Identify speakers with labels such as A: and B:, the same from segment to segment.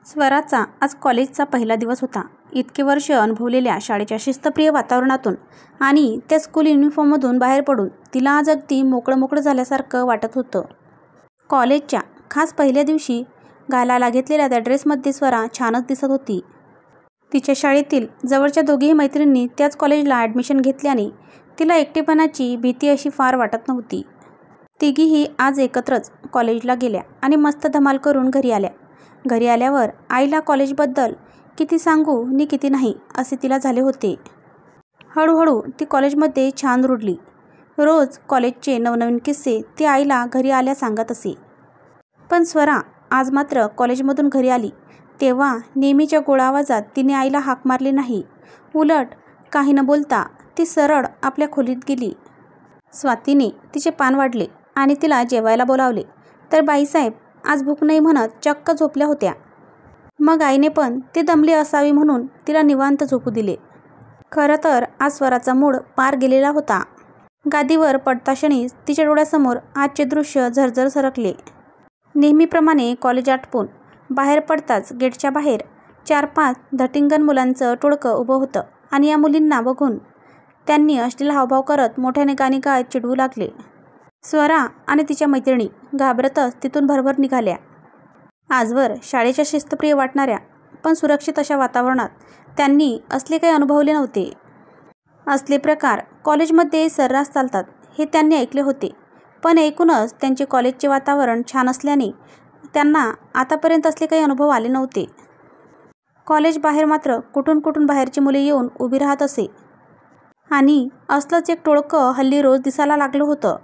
A: स्वराचा आज कॉलेजचा पहिला दिवस होता. इतके वर्ष अनुभवलेल्या शाळेच्या शिस्तप्रिय वातावरणातून आणि त्या स्कूल युनिफॉर्ममधून बाहेर पडून तिला आज अगदी मोकळं झाल्यासारखं वाटत होतं. कॉलेजच्या खास पहिल्या दिवशी घालायला घेतलेल्या त्या ड्रेसमध्ये स्वरा छानच दिसत होती. तिच्या शाळेतील जवळच्या दोघीही मैत्रिणींनी त्याच कॉलेजला ॲडमिशन घेतल्याने तिला एकटेपणाची भीती अशी फार वाटत नव्हती. तिघीही आज एकत्रच कॉलेजला गेल्या आणि मस्त धमाल करून घरी आल्या. घरी आल्यावर आईला कॉलेजबद्दल किती सांगू नि किती नाही असे तिला झाले होते. हळूहळू ती कॉलेजमध्ये छान रुळली. रोज कॉलेजचे नवनवीन किस्से ती आईला घरी आल्या सांगत असे. पण स्वरा आज मात्र कॉलेजमधून घरी आली तेव्हा नेहमीच्या गोड आवाजात तिने आईला हाक मारली नाही. उलट काही न बोलता ती सरळ आपल्या खोलीत गेली. स्वातीने तिचे पान वाढले आणि तिला जेवायला बोलावले तर बाईसाहेब आज भूक नाही म्हणत चक्क झोपल्या होत्या. मग आईने पण ती दमली असावी म्हणून तिला निवांत झोपू दिले. खरं तर आज स्वराचा मूड पार गेलेला होता. गादीवर पडताक्षणीच तिच्या डोळ्यासमोर आजचे दृश्य झरझर सरकले. नेहमीप्रमाणे कॉलेज आटपून बाहेर पडताच गेटच्या बाहेर 4-5 धटिंगण मुलांचं टोळकं उभं होतं आणि या मुलींना बघून त्यांनी अश्लील हावभाव करत मोठ्याने गाणी गात चिडवू लागले. स्वरा आणि तिच्या मैत्रिणी घाबरतच तिथून भरभर निघाल्या. आजवर शाळेच्या शिस्तप्रिय वाटणाऱ्या पण सुरक्षित अशा वातावरणात त्यांनी असले काही अनुभवले नव्हते. असले प्रकार कॉलेजमध्ये सर्रास चालतात हे त्यांनी ऐकले होते. पण एकूणच त्यांचे कॉलेजचे वातावरण छान असल्याने त्यांना आतापर्यंत असले काही अनुभव आले नव्हते. कॉलेज बाहेर मात्र कुठून बाहेरची मुले येऊन उभी राहत असे आणि असलंच एक टोळकं हल्ली रोज दिसायला लागलं होतं.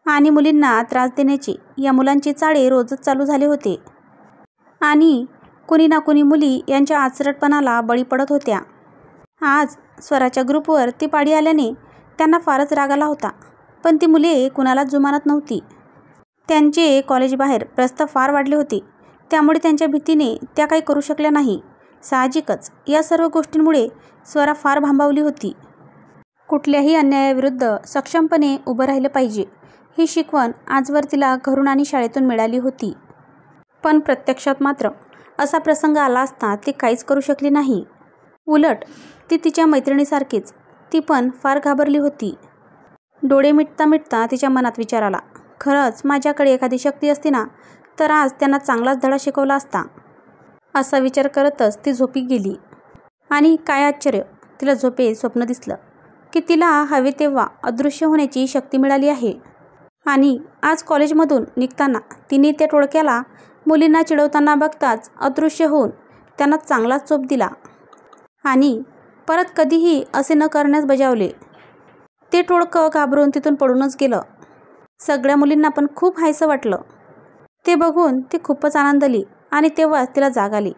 A: आणि मुलींना त्रास देण्याचे या मुलांचे चाळे रोजच चालू झाले होते आणि कुणी ना कुणी मुली यांच्या आचरटपणाला बळी पडत होत्या. आज स्वराच्या ग्रुपवर ती पाडी आल्याने त्यांना फारच राग आला होता. पण ती मुले कुणालाच जुमानत नव्हती. त्यांचे कॉलेजबाहेर प्रस्थ फार वाढले होते त्यामुळे त्यांच्या भीतीने त्या काही करू शकल्या नाही. साहजिकच या सर्व गोष्टींमुळे स्वरा फार भांबावली होती. कुठल्याही अन्यायाविरुद्ध सक्षमपणे उभं राहिलं पाहिजे ही शिकवण आजवर तिला घरून आणि शाळेतून मिळाली होती. पण प्रत्यक्षात मात्र असा प्रसंग आला असता ती काहीच करू शकली नाही. उलट ती तिच्या मैत्रिणीसारखीच ती पण फार घाबरली होती. डोळे मिटता तिच्या मनात विचार आला, खरंच माझ्याकडे एखादी शक्ती असती ना तर आज त्यांना चांगलाच धडा शिकवला असता. असा विचार करतच ती झोपी गेली. आणि काय आश्चर्य, तिला झोपेत स्वप्न दिसलं की तिला हवे तेव्हा अदृश्य होण्याची शक्ती मिळाली आहे. आणि आज कॉलेजमधून निघताना तिने त्या टोळक्याला मुलींना चिडवताना बघताच अदृश्य होऊन त्यांना चांगलाच चोप दिला आणि परत कधीही असे न करण्यास बजावले. ते टोळकं घाबरून तिथून पडूनच गेलं. सगळ्या मुलींना पण खूप हायसं वाटलं. ते बघून ती खूपच आनंदली आणि तेव्हाच तिला जाग आली.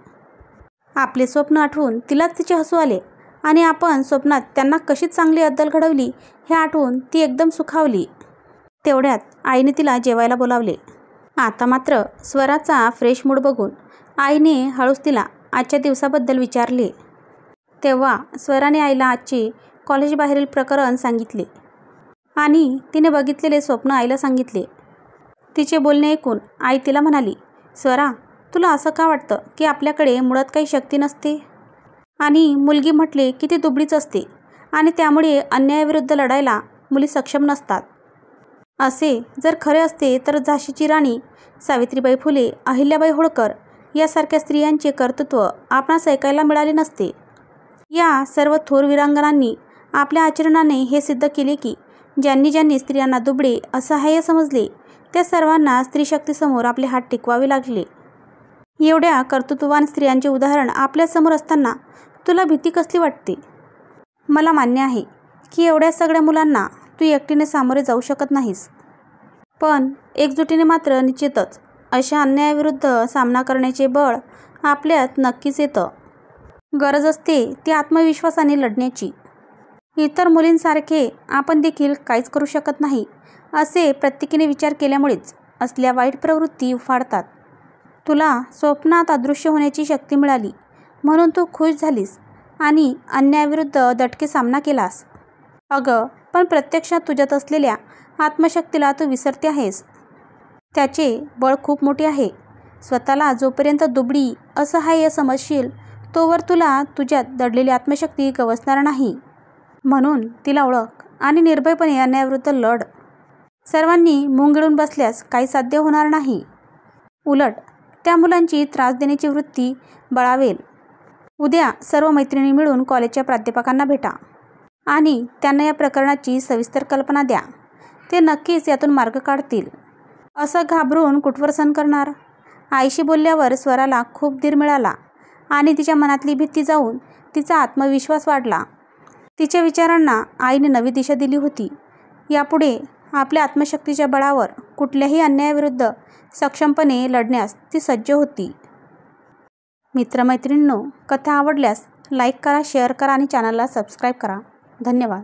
A: आपले स्वप्न आठवून तिलाच तिचे हसू आले आणि आपण स्वप्नात त्यांना कशी चांगली अद्दल घडवली हे आठवून ती एकदम सुखावली. तेवढ्यात आईने तिला जेवायला बोलावले. आता मात्र स्वराचा फ्रेश मूड बघून आईने हळूच तिला आजच्या दिवसाबद्दल विचारले. तेव्हा स्वराने आईला आजचे कॉलेजबाहेरील प्रकरण सांगितले आणि तिने बघितलेले स्वप्न आईला सांगितले. तिचे बोलणे ऐकून आई तिला म्हणाली, स्वरा, तुला असं का वाटतं की आपल्याकडे मुळात काही शक्ती नसते आणि मुलगी म्हटले की ती दुबळीच असते आणि त्यामुळे अन्यायाविरुद्ध लढायला मुली सक्षम नसतात. असे जर खरे असते तर झाशीची राणी सावित्रीबाई फुले, अहिल्याबाई होळकर यासारख्या स्त्रियांचे कर्तृत्व आपणास ऐकायला मिळाले नसते. या सर्व थोर वीरांगनांनी आपल्या आचरणाने हे सिद्ध केले की ज्यांनी स्त्रियांना दुबळे असहाय्य समजले त्या सर्वांना स्त्रीशक्तीसमोर आपले हात टेकवावे लागले. एवढ्या कर्तृत्ववान स्त्रियांचे उदाहरण आपल्यासमोर असताना तुला भीती कसली वाटते? मला मान्य आहे की एवढ्या सगळ्या मुलांना तू एकटीने सामोरे जाऊ शकत नाहीस. पण एकजुटीने मात्र निश्चितच अशा अन्यायाविरुद्ध सामना करण्याचे बळ आपल्यात नक्कीच येतं. गरज असते ती आत्मविश्वासाने लढण्याची. इतर मुलींसारखे आपण देखील काहीच करू शकत नाही असे प्रत्येकीने विचार केल्यामुळेच असल्या वाईट प्रवृत्ती उफाडतात. तुला स्वप्नात अदृश्य होण्याची शक्ती मिळाली म्हणून तू खुश झालीस आणि अन्यायाविरुद्ध दटके सामना केलास. अगं, पण प्रत्यक्षात तुझ्यात असलेल्या आत्मशक्तीला तू विसरते आहेस. त्याचे बळ खूप मोठे आहे. स्वतःला जोपर्यंत दुबळी असहाय्य समजशील तोवर तुला तुझ्यात दडलेली आत्मशक्ती गवसणार नाही. म्हणून तिला ओळख आणि निर्भयपणे अन्यायाविरुद्ध लढ. सर्वांनी मुंग गिळून बसल्यास काही साध्य होणार नाही. उलट त्या मुलांची त्रास देण्याची वृत्ती बळावेल. उद्या सर्व मैत्रिणी मिळून कॉलेजच्या प्राध्यापकांना भेटा आणि त्यांना या प्रकरणाची सविस्तर कल्पना द्या. ते नक्कीच यातून मार्ग काढतील. असं घाबरून कुठवर सहन करणार? आईशी बोलल्यावर स्वराला खूप धीर मिळाला आणि तिच्या मनातली भीती जाऊन तिचा आत्मविश्वास वाढला. तिच्या विचारांना आईने नवी दिशा दिली होती. यापुढे आपल्या आत्मशक्तीच्या बळावर कुठल्याही अन्यायाविरुद्ध सक्षमपणे लढण्यास ती सज्ज होती. मित्रमैत्रिणींनो, कथा आवडल्यास लाईक करा, शेअर करा आणि चॅनलला सबस्क्राईब करा. धन्यवाद.